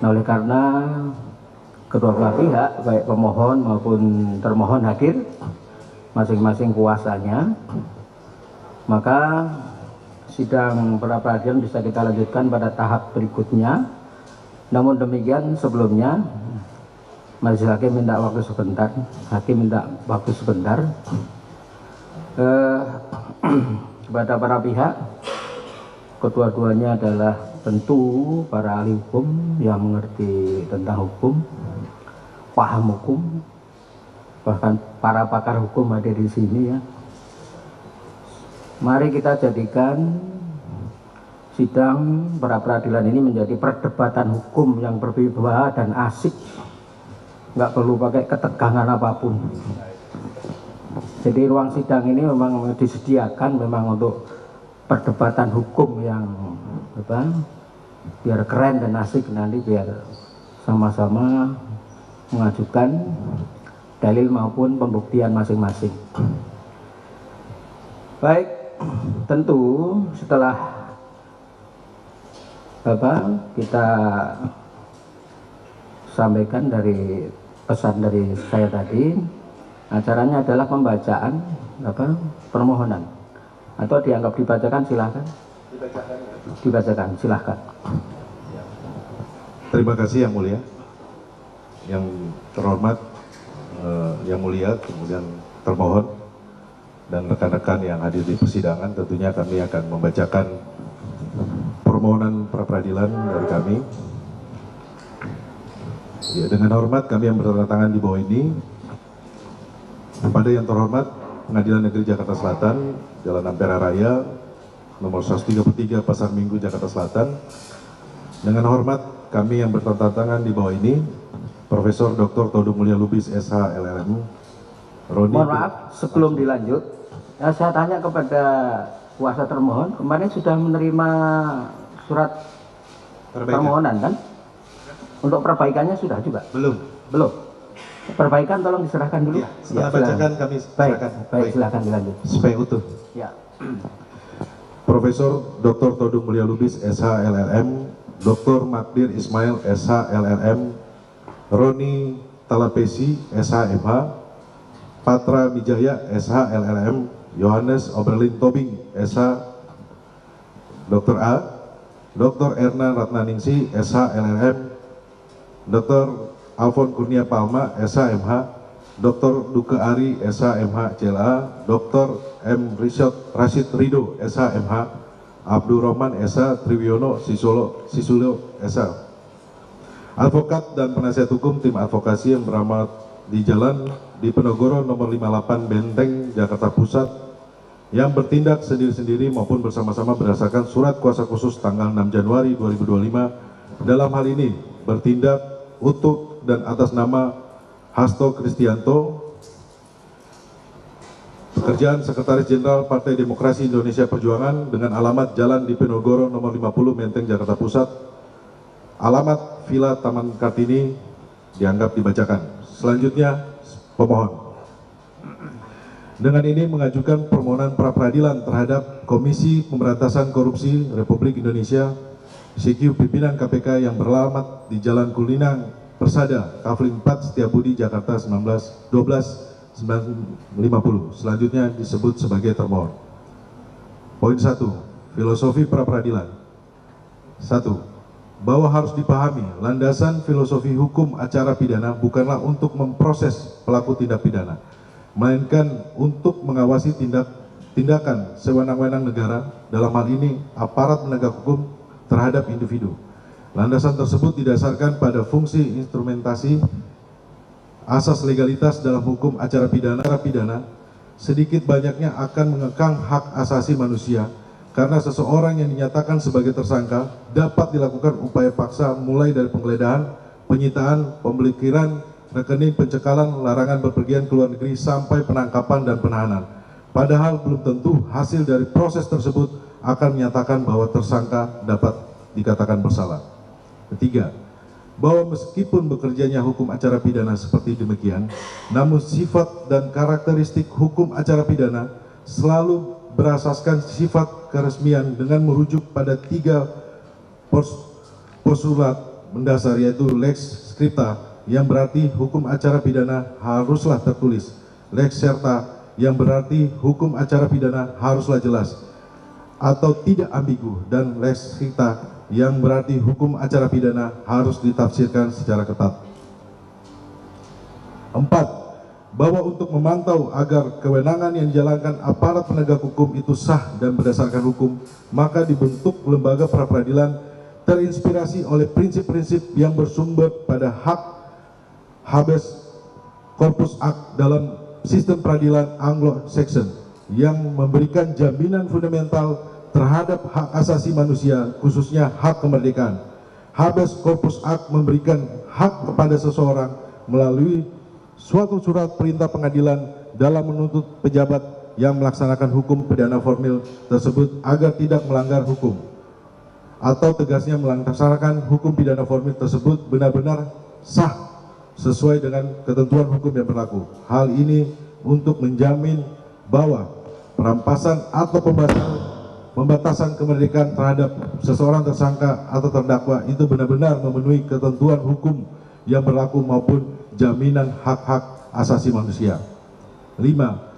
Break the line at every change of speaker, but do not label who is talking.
Oleh karena kedua belah pihak, baik pemohon maupun termohon hadir, masing-masing kuasanya, maka sidang pra peradilan bisa kita lanjutkan pada tahap berikutnya. Namun demikian sebelumnya, majelis hakim minta waktu sebentar, kepada para pihak. Kedua-duanya adalah tentu para ahli hukum yang mengerti tentang hukum, paham hukum, bahkan para pakar hukum ada di sini ya. Mari kita jadikan sidang pra peradilan ini menjadi perdebatan hukum yang berwibawa dan asik, nggak perlu pakai ketegangan apapun. Jadi ruang sidang ini memang disediakan memang untuk perdebatan hukum yang biar keren dan asik, nanti biar sama-sama mengajukan dalil maupun pembuktian masing-masing. Baik, tentu setelah kita sampaikan dari pesan dari saya tadi, acaranya adalah pembacaan permohonan, atau dianggap dibacakan, silahkan. Dibacakan, silahkan.
Terima kasih Yang Mulia, yang terhormat, Yang Mulia, kemudian termohon dan rekan-rekan yang hadir di persidangan. Tentunya kami akan membacakan permohonan pra peradilan dari kami. Ya, dengan hormat kami yang bertanda tangan di bawah ini, kepada yang terhormat Pengadilan Negeri Jakarta Selatan, Jalan Ampera Raya, nomor 133 Pasar Minggu, Jakarta Selatan. Dengan hormat kami yang bertanda tangan di bawah ini, Profesor Dr. Todung Mulya Lubis, SH, LLM, Roni.
Mohon maaf, sebelum dilanjut, saya tanya kepada kuasa termohon, kemarin sudah menerima surat permohonan kan? Untuk perbaikannya sudah juga?
Belum.
Perbaikan tolong diserahkan dulu.
Ya, setelah bacakan kami serahkan.
Baik, silakan dilanjut.
Supaya utuh.
Ya.
Profesor Dr. Todung Mulya Lubis, SH, LLM, Dr. Magdir Ismail, SH, LLM, Roni Talapesi, SH, MH, Patra Mijaya, SH, LLM, Yohanes Oberlin Tobing, SH, Dr. A, Dr. Erna Ratnaningsi, SH, LLM, Dr. Alfon Kurnia Palma, SH, MH, Dr. Duke Ari, SH, MH, CLA, Dr. M. Rashid Rido, SH, MH, Abdul Rahman, SH, Triwiono Sisulo, SH. Advokat dan penasihat hukum tim advokasi yang beramat di Jalan Diponegoro nomor 58 Benteng, Jakarta Pusat, yang bertindak sendiri-sendiri maupun bersama-sama berdasarkan surat kuasa khusus tanggal 6 Januari 2025, dalam hal ini bertindak untuk dan atas nama Hasto Kristianto, pekerjaan Sekretaris Jenderal Partai Demokrasi Indonesia Perjuangan, dengan alamat Jalan Diponegoro nomor 50 Menteng, Jakarta Pusat, alamat Villa Taman Kartini, dianggap dibacakan. Selanjutnya pemohon dengan ini mengajukan permohonan pra peradilan terhadap Komisi Pemberantasan Korupsi Republik Indonesia CQ pimpinan KPK yang beralamat di Jalan Kuningan Persada, Kafling 4, Setiabudi, Jakarta 19/950. Selanjutnya disebut sebagai termohon. Poin 1. Filosofi pra peradilan. 1. Bahwa harus dipahami, landasan filosofi hukum acara pidana bukanlah untuk memproses pelaku tindak pidana, melainkan untuk mengawasi tindakan sewenang-wenang negara, dalam hal ini aparat penegak hukum, terhadap individu. Landasan tersebut didasarkan pada fungsi instrumentasi asas legalitas dalam hukum acara pidana sedikit banyaknya akan mengekang hak asasi manusia, karena seseorang yang dinyatakan sebagai tersangka dapat dilakukan upaya paksa mulai dari penggeledahan, penyitaan, pemblokiran rekening, pencekalan, larangan berpergian ke luar negeri, sampai penangkapan dan penahanan. Padahal belum tentu hasil dari proses tersebut akan menyatakan bahwa tersangka dapat dikatakan bersalah. Ketiga, bahwa meskipun bekerjanya hukum acara pidana seperti demikian, namun sifat dan karakteristik hukum acara pidana selalu berasaskan sifat keresmian dengan merujuk pada 3 postulat mendasar, yaitu lex scripta, yang berarti hukum acara pidana haruslah tertulis, lex serta, yang berarti hukum acara pidana haruslah jelas atau tidak ambigu, dan lex scripta, yang berarti hukum acara pidana harus ditafsirkan secara ketat. 4. Bahwa untuk memantau agar kewenangan yang dijalankan aparat penegak hukum itu sah dan berdasarkan hukum, maka dibentuk lembaga pra-peradilan terinspirasi oleh prinsip-prinsip yang bersumber pada hak habeas corpus act dalam sistem peradilan Anglo-Saxon yang memberikan jaminan fundamental terhadap hak asasi manusia, khususnya hak kemerdekaan. Habeas corpus act memberikan hak kepada seseorang melalui suatu surat perintah pengadilan dalam menuntut pejabat yang melaksanakan hukum pidana formil tersebut agar tidak melanggar hukum, atau tegasnya melaksanakan hukum pidana formil tersebut benar-benar sah sesuai dengan ketentuan hukum yang berlaku. Hal ini untuk menjamin bahwa perampasan atau pembatasan kemerdekaan terhadap seseorang tersangka atau terdakwa itu benar-benar memenuhi ketentuan hukum yang berlaku maupun jaminan hak-hak asasi manusia. 5.